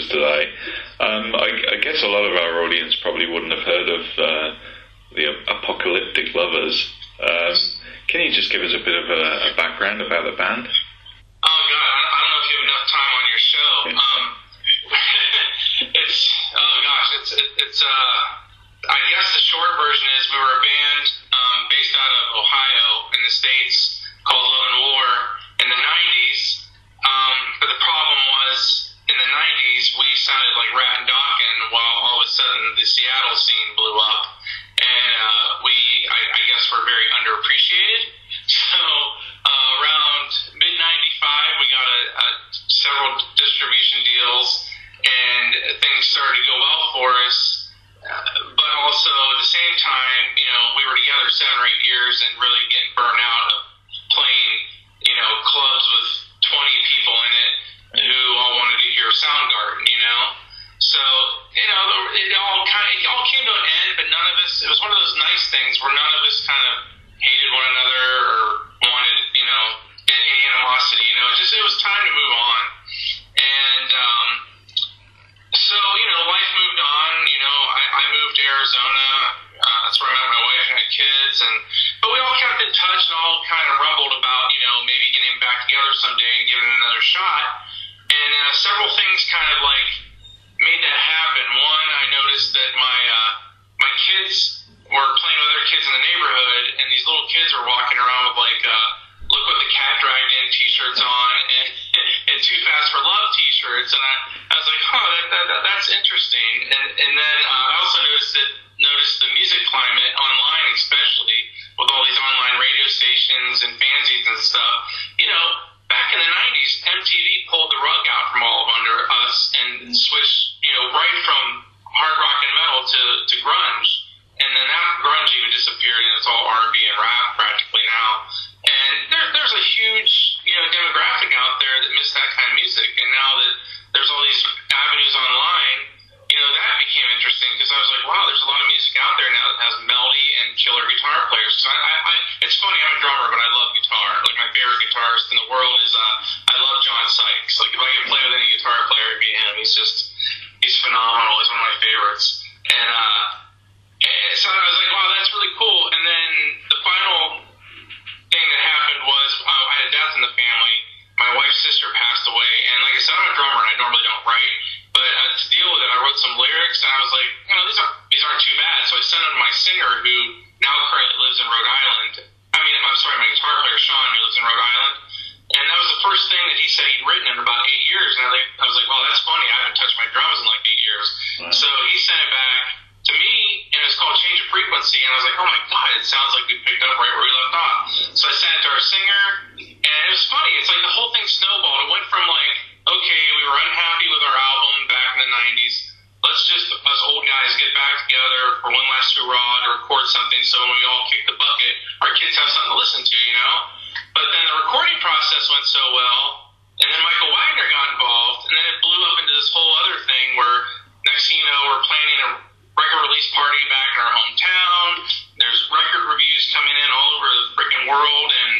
today. I guess a lot of our audience probably wouldn't have heard of the Apocalyptic Lovers. Can you just give us a bit of a background about the band? Oh God, I don't know if you have enough time on your show. It's I guess the short version is we were a band based out of Ohio in the States called Love and War in the 90s. But the problem was in the 90s we sounded like Rat and Dawkins while all of a sudden the Seattle scene blew up. And I guess we're very underappreciated. So around mid-95 we got several distribution deals and things started to go well for us. But also at the same time, we were together 7 or 8 years and really getting burnt out of playing, clubs with 20 people in it who all wanted to hear Soundgarden, So, it all came to an end, but none of us, it was one of those nice things where none of us kind of hated one another or wanted, any animosity, it was time to move on. And, so, life moved on, I moved to Arizona, that's where I met my wife and had kids, but we all kept in touch and all kind of rumbled about, maybe getting back together someday and giving it another shot. And several things kind of made that happen. One, I noticed that my kids were playing with other kids in the neighborhood, and these little kids were walking around with look what the cat dragged in t-shirts on and Too Fast for Love t-shirts, and I was like, that's interesting. And then I also noticed the music climate online, especially with all these online radio stations and fanzines and stuff. Back in the 90s, MTV pulled the rug out from all of under us and switched, right from hard rock and metal to grunge. And then that grunge even disappeared, and it's all R&B and rap practically now. And there's a huge, demographic out there that missed that kind of music. And now that there's all these avenues online, that became interesting because I was like, wow, there's a lot of music out there now that has melody and killer guitar players. So it's funny, I'm a drummer, but I love guitar. My favorite guitarist in the world is, I love John Sykes. If I can play with any guitar player, it'd be him. He's phenomenal. He's one of my favorites. And so I was like, wow, that's really cool. And then the final thing that happened was I had a death in the family. My wife's sister passed away, and like I said, I'm a drummer and I normally don't write, but to deal with it, I wrote some lyrics, and I was like, these aren't too bad. So I sent them to my singer, who now currently lives in Rhode Island. My guitar player Sean, who lives in Rhode Island, and that was the first thing that he said he'd written in about 8 years. And I was like, well, that's funny. I haven't touched my drums in 8 years. Wow. So he sent it back to me, and it was called Change of Frequency, and I was like, oh my God, it sounds like we picked up right where we left off. So I sent it to our singer, and it was funny. It's the whole thing snowballed. It went from okay, we were unhappy with our album back in the 90s. Let's just, us old guys, get back together for one last hurrah to record something so when we all kick the bucket, our kids have something to listen to, But then the recording process went so well, and then Michael Wagner got involved, and then it blew up into this whole other thing where next thing you know, we're planning a record release party back in our hometown. There's record reviews coming in all over the freaking world, and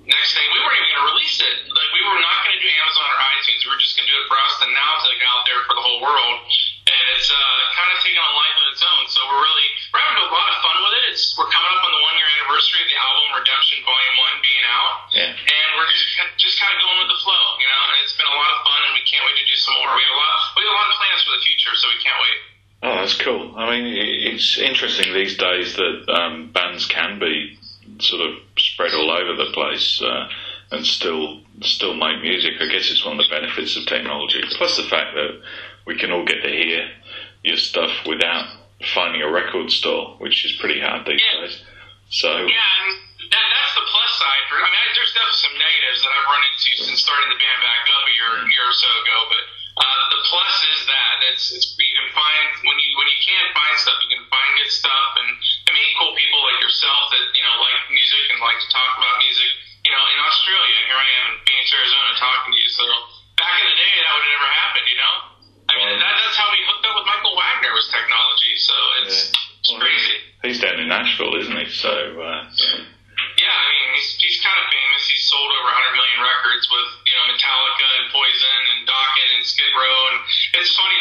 next thing, we weren't even going to release it. We were not going to do Amazon or iTunes. We were just going to do it for us, and now it's out there for the whole world. And it's kind of taking on life of its own. So we're having a lot of fun with it. We're coming up on the 1-year anniversary of the album Redemption Volume 1 being out. Yeah. And we're just kind of going with the flow, and it's been a lot of fun, and we can't wait to do some more. We have a lot of plans for the future, so we can't wait. Oh, that's cool. It's interesting these days that bands can be sort of spread all over the place and still make music. I guess it's one of the benefits of technology. Plus the fact that we can all get to hear your stuff without finding a record store, which is pretty hard these days. So that's the plus side. There's definitely some negatives that I've run into since starting the band back up a year or so ago, but the plus is that it's you can find when you can't find stuff, you can find good stuff, and cool people like yourself that like music and like to talk about music. In Australia, and here I am in Phoenix, Arizona, talking to you. So back in the day, that would have never happened. That's how we hooked up with Michael Wagner was technology. So it's crazy. He's down in Nashville, isn't he? So yeah, he's kind of famous. He's sold over 100 million records with Metallica and Poison and Dokken and Skid Row, and it's funny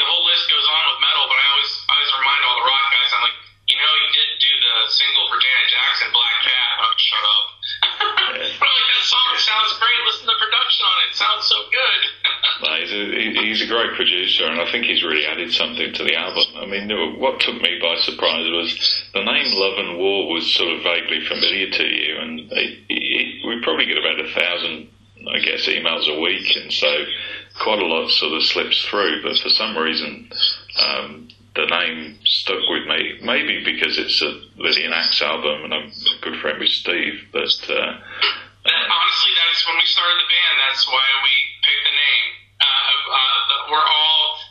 producer, and I think he's really added something to the album. I mean, what took me by surprise was the name Love and War was sort of vaguely familiar to you, and we probably get about 1,000, I guess, emails a week, and so quite a lot sort of slips through, but for some reason the name stuck with me. Maybe because it's a Lillian Axe album and I'm a good friend with Steve, but honestly, that's when we started the band. That's why we picked the name.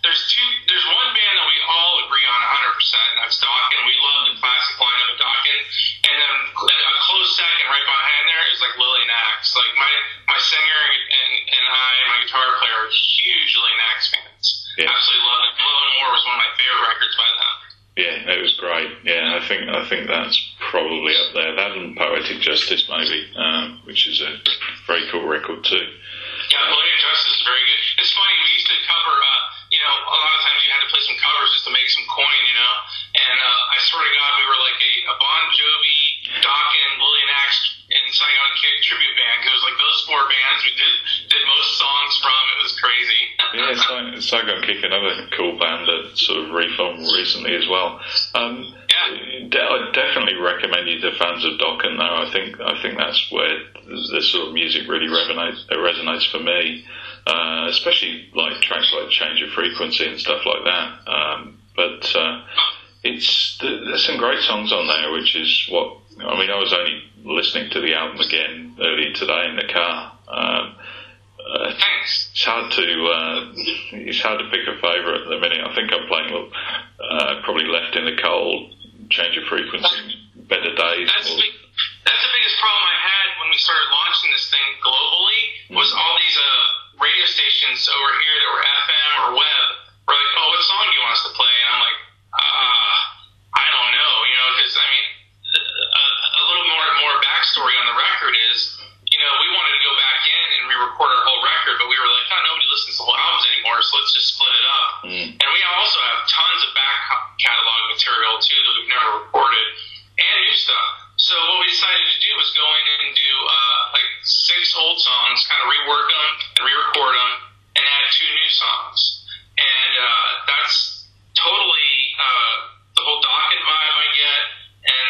There's one band that we all agree on 100%, and that's Dokken. We love the classic lineup of Dokken. And then a close second right behind there is like Lillian Axe. Like my singer and I and my guitar player are huge Lillian Axe fans. Yeah. Absolutely love it. Love and War was one of my favorite records by them. Yeah, it was great. Yeah, I think that's probably up there. That and Poetic Justice, maybe, which is a very cool record too. Yeah, Poetic Justice is very good. It's funny, we used to cover, a lot of times you had to play some covers just to make some coin, and I swear to God, we were like a Bon Jovi, Dokken, Lillian Axe, and Saigon Kick tribute band. It was like those four bands we did most songs from. It was crazy. Yeah, Saigon Kick, another cool band that sort of reformed recently as well. I definitely recommend you to fans of Dokken, though. I think that's where this sort of music really resonates for me, especially like tracks like Change of Frequency and stuff like that. But there's some great songs on there, which is what I mean. I was only listening to the album again earlier today in the car. It's hard to pick a favourite at the minute. I think I'm playing probably Left in the Cold, Change of Frequency, Better Days. That's the biggest problem I had when we started launching this thing globally was all these radio stations over here that were FM or web were like, oh, what song do you want us to play? And I'm like, I don't know, because I mean, a little more backstory on the record is, we wanted to go back in and re-record our whole record, but we were like, oh, nobody listens to whole albums anymore, so let's just split it up. And we also have tons of back catalog material, too, that we've never recorded, and new stuff. So what we decided to do was go in and do, 6 old songs, kind of rework them and re-record them, and add 2 new songs. And that's totally the whole Dokken vibe I get, and,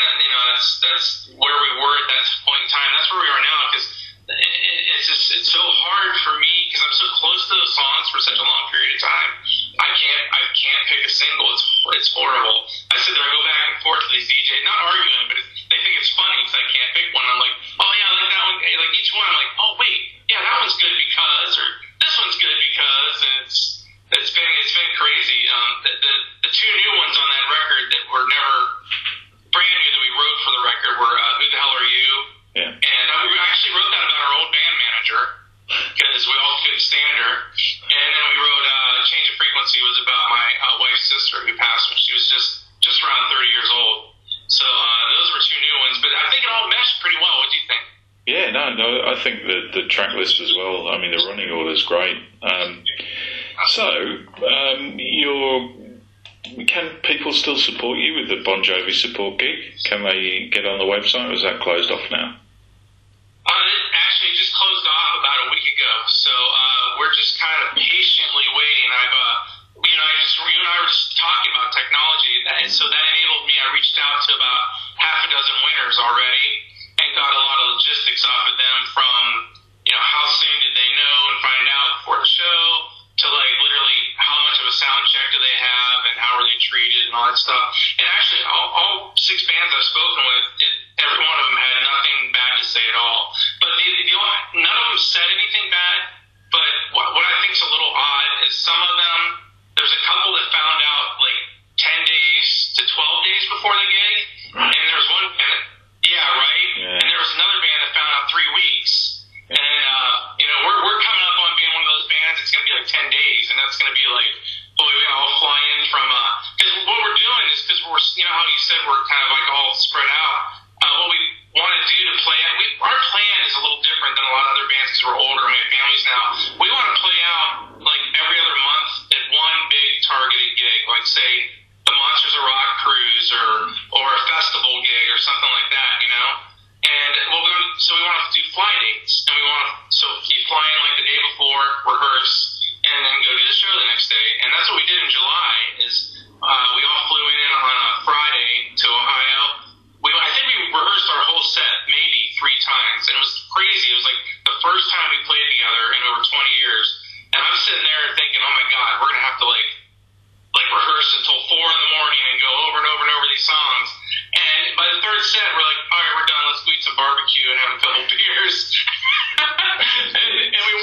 that's where we were at that point in time. That's where we are now, because it's so hard for me because I'm so close to those songs for such a long period of time. I can't pick a single. It's horrible. I sit there and go back and forth with these DJs, not arguing, but they think it's funny because I can't pick one. I'm like, oh yeah, I like that one. Like each one, I'm like, oh wait, yeah, that one's good because, or this one's good because, and it's been crazy. The 2 new ones on that record that were never brand new that we wrote for the record were Who the Hell Are You? Yeah. And we actually wrote that about our old band manager because we all couldn't stand her. And then we wrote Change of Frequency was about my wife's sister who passed when she was just around 30 years old. So those were 2 new ones, but I think it all meshed pretty well. What do you think? Yeah, no, I think the track list as well. I mean, the running order is great. Can people still support you with the Bon Jovi support gig? Can they get on the website, or is that closed off now? It actually just closed off about a week ago, so we're just kind of patiently waiting. You and I were just talking about technology, and so that enabled me. I reached out to about half a dozen winners already, and got a lot of logistics off of them from, how soon did they know and find out before the show, to like literally how much of a sound check do they have and how are they treated and all that stuff. And actually, all 6 bands I've spoken with, every one of them had nothing bad to say at all. But none of them said anything bad. But what I think is a little odd is some of them, there's a couple that found out like 10 days to 12 days before the gig. And there was one band, and there was another band that found out 3 weeks. And, we're coming up on being one of those bands, it's going to be like 10 days, and that's going to be like, boy, we all fly in from, because what we're doing is, because we're, how you said we're kind of like all spread out, what we want to do to play out, our plan is a little different than a lot of other bands because we're older and we have families now. We want to play out like every other month at one big targeted gig, like say the Monsters of Rock cruise or a festival gig or something like that, And so we want to do fly dates, and so you fly in like the day before, rehearse, and then go do the show the next day. set, we're like, all right, we're done. Let's go eat some barbecue and have a couple beers. and we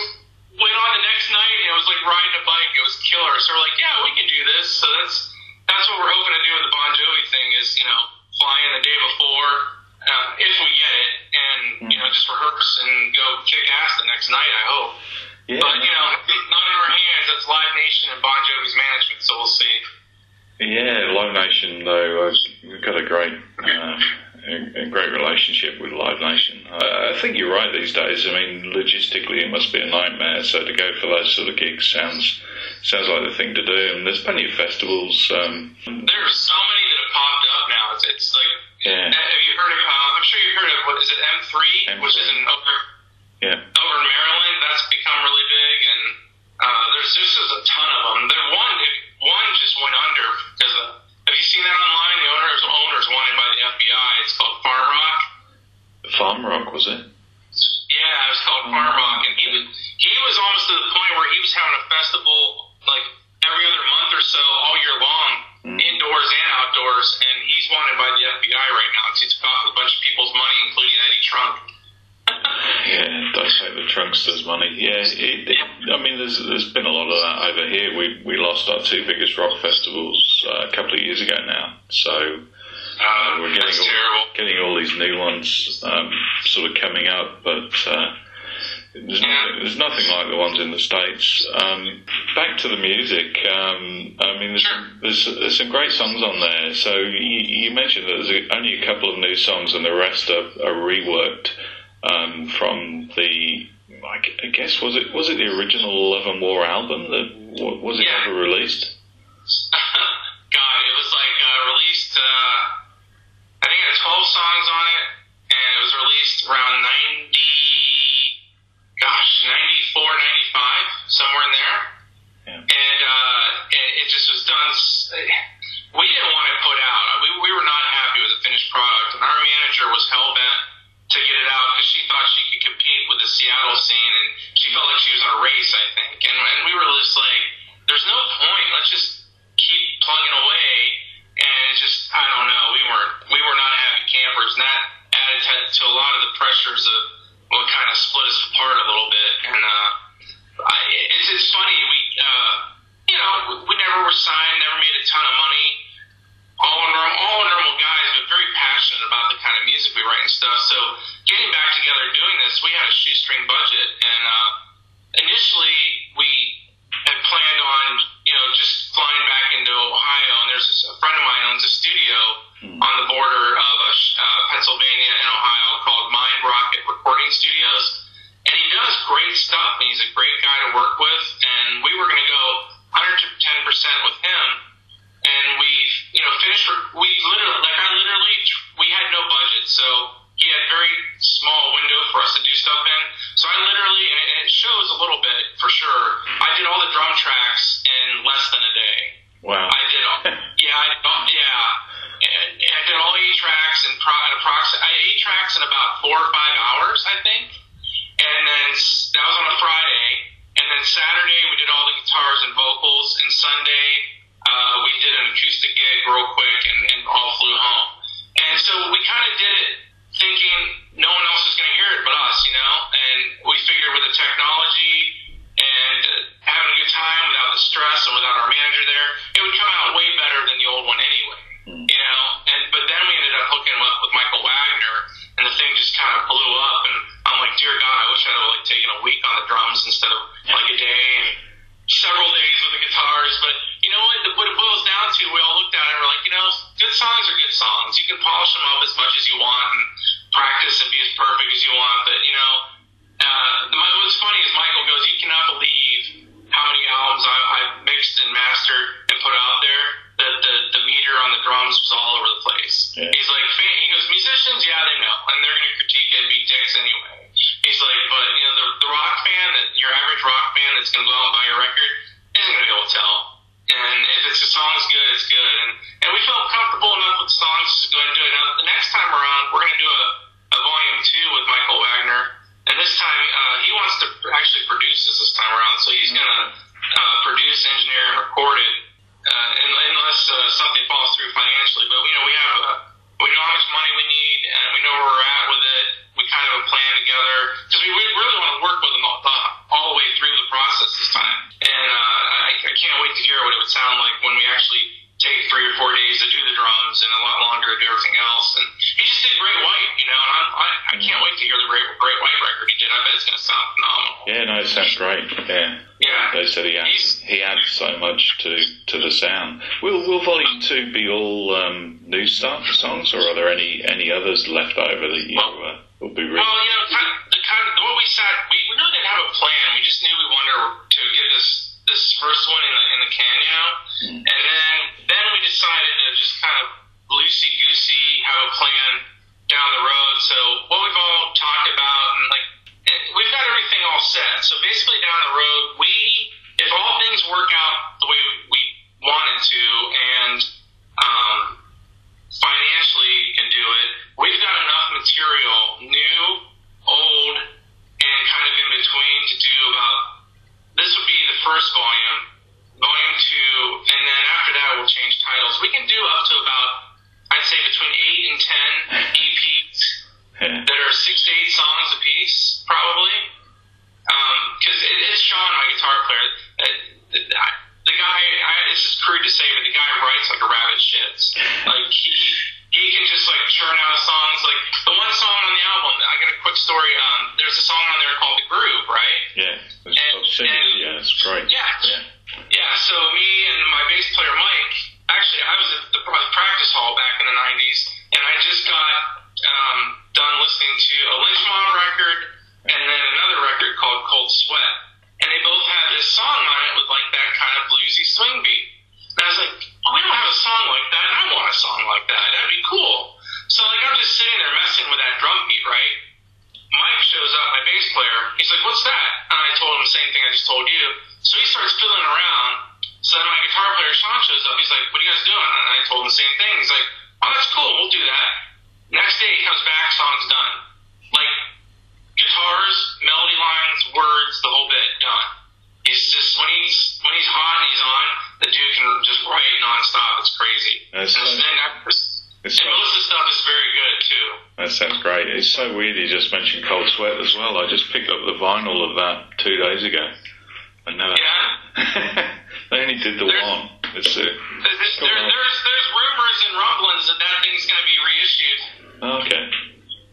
went on the next night, and it was like riding a bike. It was killer. So we're like, yeah, we can do this. So that's what we're hoping to do with the Bon Jovi thing is, fly in the day before, if we get it, and, just rehearse and go kick ass the next night, I hope. Yeah, but, not in our hands. That's Live Nation and Bon Jovi's management, so we'll see. Yeah, Live Nation, though, we've got a great relationship with Live Nation. I think you're right these days. I mean, logistically, it must be a nightmare. So to go for those sort of gigs sounds like the thing to do. And there's plenty of festivals. There are so many that have popped up now. It's like, yeah. Have you heard of? I'm sure you heard of what is it? M3, which is over in Maryland. That's become really big, and there's just a ton of them. One just went under because have you seen that online? The owner's wanted by the FBI. It's called Farm Rock. Farm Rock, was it? Yeah, it was called Farm Rock, and he was almost to the point where he was having a festival like every other month or so all year long, indoors and outdoors, and he's wanted by the FBI right now because he's caught with a bunch of people's money, including Eddie Trunk. Yeah, don't take the Trunksters' money. Yeah, I mean, there's been a lot of that over here. We lost our two biggest rock festivals a couple of years ago now, so we're getting all these new ones sort of coming up, but there's nothing like the ones in the States. Back to the music. I mean, there's some great songs on there. So you mentioned that there's only a couple of new songs, and the rest are reworked. From the, I guess, was it the original Love and War album? Was it ever released? God, it was like released, I think it had 12 songs on it, and it was released around 94, 95, somewhere in there. Yeah. And it just was done, we didn't want it put out. We were not happy with the finished product, and our manager was hell-bent to get it out because she thought she could compete with the Seattle scene, and she felt like she was in a race, I think. And we were just like, there's no point. Let's just keep plugging away. And it's just, I don't know. We were not happy campers, and that added to a lot of the pressures of what kind of split us apart a little bit. And it's funny. We never were signed, never made a ton of money. All normal guys, but very passionate about the kind of music we write and stuff. So getting back together and doing this, we had a shoestring budget, and initially we had planned on just flying back into Ohio. And there's a friend of mine owns a studio on the border of Pennsylvania and Ohio called Mind Rockpit Recording Studios, and he does great stuff, and he's a great guy to work with. And we were going to go 110% with him. And we, finished. We had no budget, so he had a very small window for us to do stuff in. So I literally, and it shows a little bit for sure, I did all the drum tracks in less than a day. Wow. I did all, and I did all 8 tracks in approximately 8 tracks in about 4 or 5 hours, I think. And then that was on a Friday, and then Saturday we did all the guitars and vocals, and Sunday we did an acoustic gig real quick and all flew home. And so we kind of did it thinking no one else is going to hear it but us, and we figured with the technology and having a good time without the stress and without our manager there, it would come out way better than the old one anyway, but then we ended up hooking up with Michael Wagner, and the thing just kind of blew up, and I'm like, dear God, I wish I'd have taken a week on the drums instead of a day and several days with the guitars. But you know what it boils down to, we all looked at it and we're like, good songs are good songs. You can polish them up as much as you want and practice and be as perfect as you want, but what's funny is Michael goes, you cannot believe how many albums I've mixed and mastered and put out there. The meter on the drums was all over the place. Yeah. He's like, he goes, musicians, yeah, they know, and they're going to critique it and be dicks anyway. He's like, but the rock fan, your average rock fan that's going to go out and buy your record isn't going to be able to tell. And if it's a song's good, it's good. And we felt comfortable enough with songs to go and do it. Now, the next time around, we're going to do a volume 2 with Michael Wagner. And this time, he wants to actually produce this time around. So he's going to produce, engineer, and record it, unless something falls through financially. But we know how much money we need, longer to do everything else. And he just did Great White, you know, and I can't wait to hear the Great White record he did. I bet it's going to sound phenomenal. Yeah, no, it sounds great. Yeah. Yeah. They said he adds so much to the sound. Will Volume 2 be all new songs, or are there any others left over that you will be really? Well, you know, what we said, we really didn't have a plan. We just knew we wanted to get this first one in the can, you know, and then we decided to just kind of loosey-goosey have a plan down the road. So what we've all talked about, and like, we've got everything all set. So basically down the road, if all things work out the way we wanted to, and financially can do it, we've got enough material, new, old, and kind of in between, to do about, this would be the first volume, volume 2, and then after that we'll change titles. We can do up to about, I'd say between 8 and 10 EPs that are 6 to 8 songs a piece, probably. Because it's Sean, my guitar player. The guy, this is crude to say, but the guy writes like a rabbit shits. Like, he can just like churn out songs. Like the one song on the album, I got a quick story. There's a song on there called "The Groove," right? Yeah, it's great. Yeah. So me and my bass player Mike, actually, I was at the practice hall back in the '90s, and I just got done listening to a Lynch Mob record and then another record called "Cold Sweat," and they both had this song on it with like that kind of bluesy swing beat. And I was like, oh, we don't have a song like that, and I want a song like that. That'd be cool. So, like, I'm just sitting there messing with that drum beat, right? Mike shows up, my bass player. He's like, what's that? And I told him the same thing I just told you. So he starts fiddling around. So then my guitar player, Sean, shows up. He's like, what are you guys doing? And I told him the same thing. He's like, oh, that's cool. We'll do that. Next day, he comes back, song's done. Like, guitars, melody lines, words, the whole bit, done. He's just, when he's hot and he's on, the dude can just write nonstop. It's crazy. And most of the stuff is very good, too. That sounds great. It's so weird you just mentioned Cold Sweat as well. I just picked up the vinyl of that 2 days ago. I know. Yeah. They only did the one. There's rumors and rumblings that thing's going to be reissued. Okay.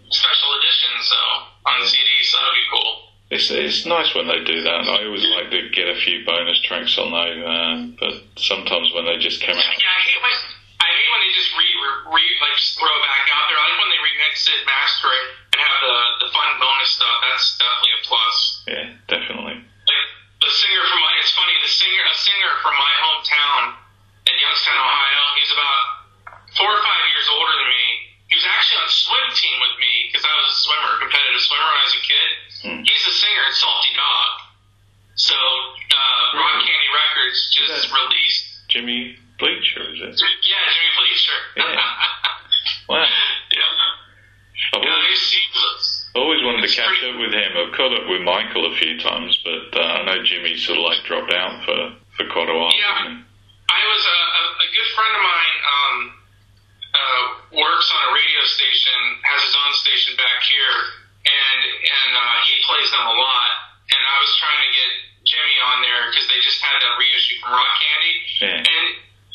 Special edition, so on CD, so that'll be cool. It's nice when they do that. I always like to get a few bonus tracks on there, but sometimes when they just come out. Yeah, I hate when they just just throw it back out there. I like when they remix it, master it, and have the fun bonus stuff. That's definitely a plus. Yeah, definitely. Like the singer from a singer from my hometown in Youngstown, Ohio. He's about 4 or 5 years older than me. He was actually on a swim team with me because I was a competitive swimmer when I was a kid. He's a singer at Salty Dog. So, Rock Candy Records just released Jimmy Bleacher, is it? Yeah, Jimmy Bleacher. Yeah. Wow. Yeah. I always wanted to catch up with him. I've caught up with Michael a few times, but I know Jimmy sort of like dropped out for quite a while. Yeah. I was a good friend of mine works on a radio station, has his own station back here, and he plays them a lot. And I was trying to get Jimmy on there because they just had that reissue from Rock Candy. Yeah. And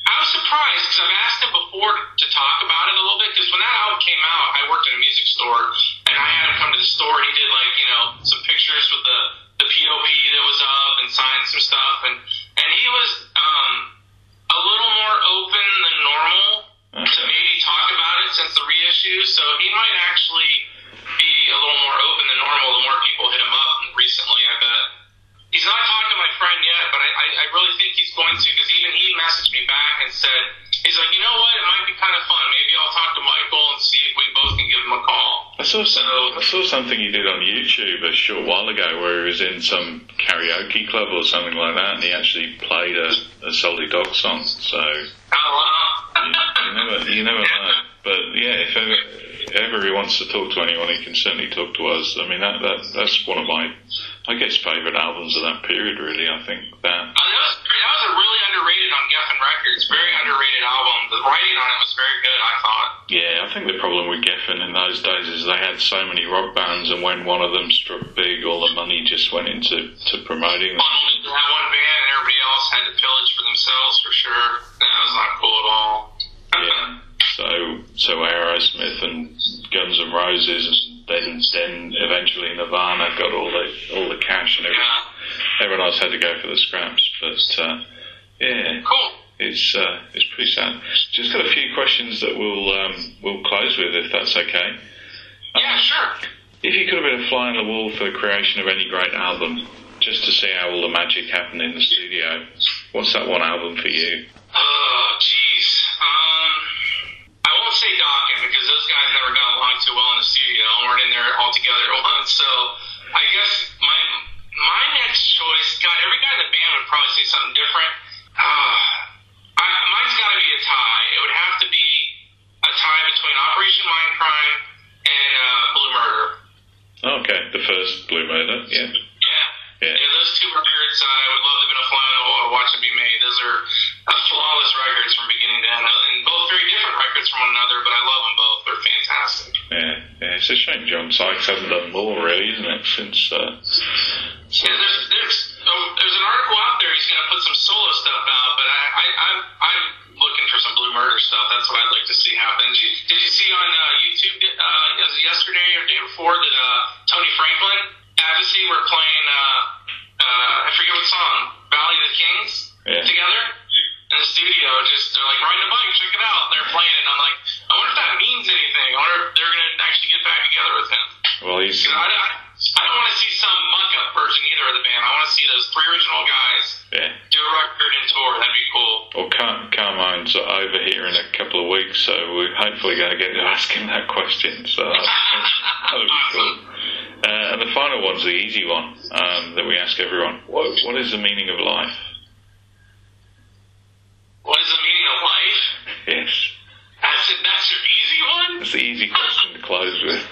I was surprised because I've asked him before to talk about it a little bit, because when that album came out, I worked in a music store, and I had him come to the store, and he did some pictures with the POP that was up and signed some stuff, and he was a little more open than normal to maybe talk about it since the reissue, so he might actually be a little more open than normal the more people hit him up recently, I bet. He's not talking to my friend yet, but I really think he's going to, because even he messaged me back and said, he's like, you know what, it might be kind of fun. Maybe I'll talk to Michael and see if we both can give him a call. I saw something he did on YouTube a short while ago where he was in some karaoke club or something like that, and he actually played a Salty Dog song. So you never know. But yeah, if ever he wants to talk to anyone, he can certainly talk to us. I mean, that's one of my, I guess, favourite albums of that period, really. I think that was a really underrated on Geffen Records. Very underrated album. The writing on it was very good, I thought. Yeah, I think the problem with Geffen in those days is they had so many rock bands, and when one of them struck big, all the money just went into promoting them. Funneled into that one band, and everybody else had to pillage for themselves, for sure. That was not cool at all. Yeah. So So Aerosmith and Guns N' Roses, and then eventually Nirvana got all the cash, and everyone else had to go for the scraps. But yeah, cool. It's pretty sad. Just got a few questions that we'll close with, if that's okay. Yeah, sure. If you could have been a fly on the wall for the creation of any great album, just to see how all the magic happened in the studio, what's that one album for you? Oh, jeez. I won't say Dokken, because those guys never got along too well in the studio and weren't in there all together at once. So I guess my next choice, God, every guy in the band would probably say something different. Mine's got to be a tie. It would have to be a tie between Operation Mindcrime and Blue Murder. Okay, the first Blue Murder, yeah. Yeah, those two records, I would love to have been a fly on the wall to watch them be made. Those are flawless records from beginning to end, and both very different records from one another, but I love them both. They're fantastic. Yeah, it's a shame John Sykes hasn't done more, really, isn't it, since... Yeah, there's an article out there. He's going to put some solo stuff out, but I'm looking for some Blue Murder stuff. That's what I'd like to see happen. Did you see on YouTube yesterday or the day before that Tony Franklin, Advocacy, were playing, I forget what song, Valley of the Kings, together in the studio? They're like, riding a bike, check it out. They're playing it, and I'm like, I wonder if that means anything. I wonder if they're going to actually get back together with him. Well, I don't want to see some muck-up version either of the band. I want to see those three original guys do a record and tour. That'd be cool. Well, Carmine's over here in a couple of weeks, so we're hopefully going to get to ask him that question. So that'll be cool. And the final one's the easy one that we ask everyone. What is the meaning of life? What is the meaning of life? Yes. That's your easy one? That's the easy question to close with.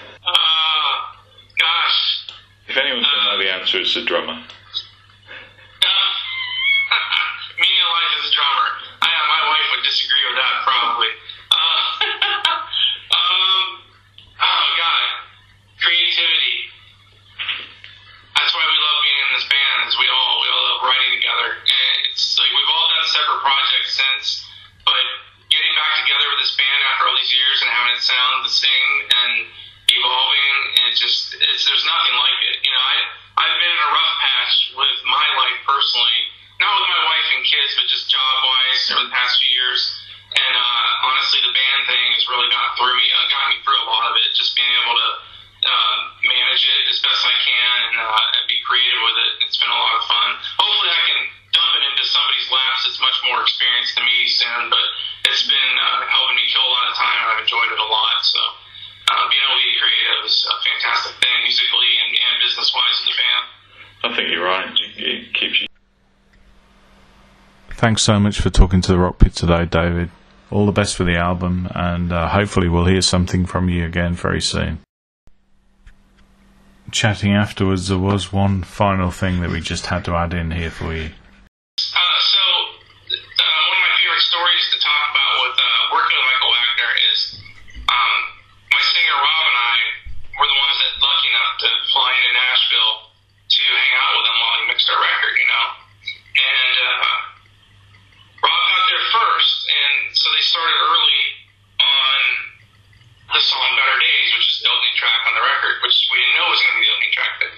Gosh. If anyone's going to know the answer, it's the drummer. Meaning of life is a drummer. My wife would disagree with that, probably. Oh, God. Creativity. That's why we love being in this band, is we all love writing together. And it's like we've all done separate projects since, but getting back together with this band after all these years and having it sound the same and evolving, and there's nothing like it. I've been in a rough patch with my life personally, not with my wife and kids, but just job-wise over the past few years. And honestly, the band thing has really gotten me through a lot of it. Just being able to manage it as best I can and be creative with it. It's been a lot of fun. Hopefully, I can dump it into somebody's laps that's much more experienced than me soon. But it's been helping me kill a lot of time, and I've enjoyed it a lot. So. Being able to be creative is a fantastic thing, musically and business-wise in the band. I think you're right. It keeps you. Thanks so much for talking to the Rockpit today, David. All the best for the album, and hopefully we'll hear something from you again very soon. Chatting afterwards, there was one final thing that we just had to add in here for you. One of my favorite stories to talk about with working with Michael Wagner is my singer Rob and I were the ones that lucky enough to fly into Nashville to hang out with him while he mixed our record, And Rob got there first, and so they started early on the song Better Days, which is the opening track on the record, which we didn't know was going to be the opening track, but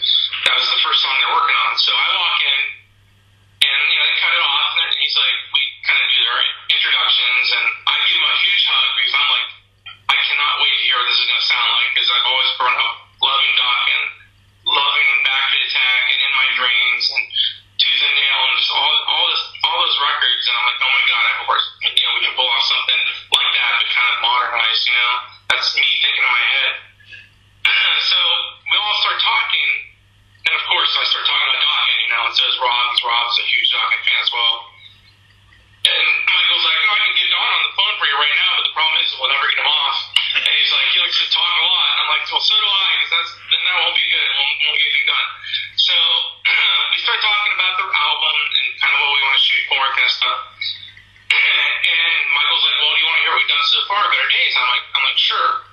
that was the first song they're working on. So I walk in, and they cut it off, and he's like, we kind of do their introductions, and I give him a huge hug because I'm like, I cannot wait to hear what this is going to sound like, because I've always grown up loving Dokken, loving Back to Attack, and In My Dreams, and Tooth and Nail, and just all those records, and I'm like, oh my God, I hope we can pull off something like that, but kind of modernized, That's me thinking in my head. So we all start talking, and of course I start talking about Dokken, and so is Rob, because Rob's a huge Dokken fan as well. And Michael's like, I can get Don on the phone for you right now, but the problem is we'll never get him off. And he's like, he likes to talk a lot. And I'm like, well, so do I, because then that won't be good. Won't get anything done. So we start talking about the album and kind of what we want to shoot for and kind of stuff. And Michael's like, well, do you want to hear what we've done so far, Better Days? I'm like, sure.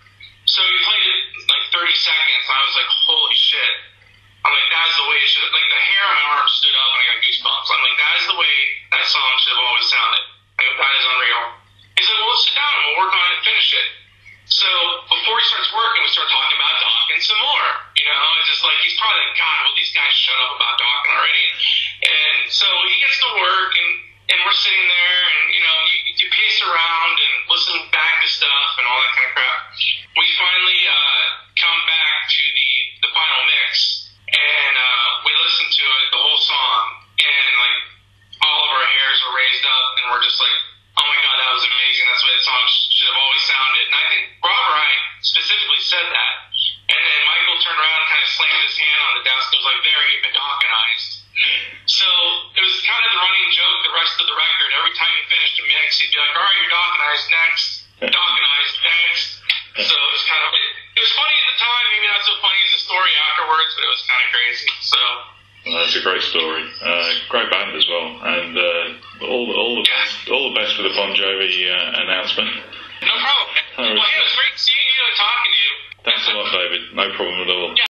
So he played it like 30 seconds, and I was like, holy shit. I'm like, that is the way it should. Like, the hair on my arm stood up, and I got goosebumps. I'm like, that is the way that song should have always sounded. Like, that is unreal. He's like, well, let's sit down and we'll work on it and finish it. So before he starts working, we start talking about docking some more. It's just like, he's probably like, God, will these guys shut up about docking already? And so he gets to work, and we're sitting there, and, you pace around and listen back to stuff and all that kind of crap. We finally come back to the final mix, and we listen to it, the whole song, and, like, all of our hairs are raised up, and we're just like, oh my God, that was amazing. That's what that song should have always sounded. And I think Rob or I specifically said that. And then Michael turned around and kind of slammed his hand on the desk and was like, there, you've been Dawkinized. So it was kind of the running joke the rest of the record. Every time he finished a mix, he'd be like, all right, you're Dawkinized next. Dawkinized next. So it was kind of, it was funny at the time, maybe not so funny as the story afterwards, but it was kind of crazy. So. Well, that's a great story. Great band as well, and all the best for the Bon Jovi announcement. No problem. Well, hey, it was great seeing you and talking to you. Thanks a lot, David. No problem at all. Yeah.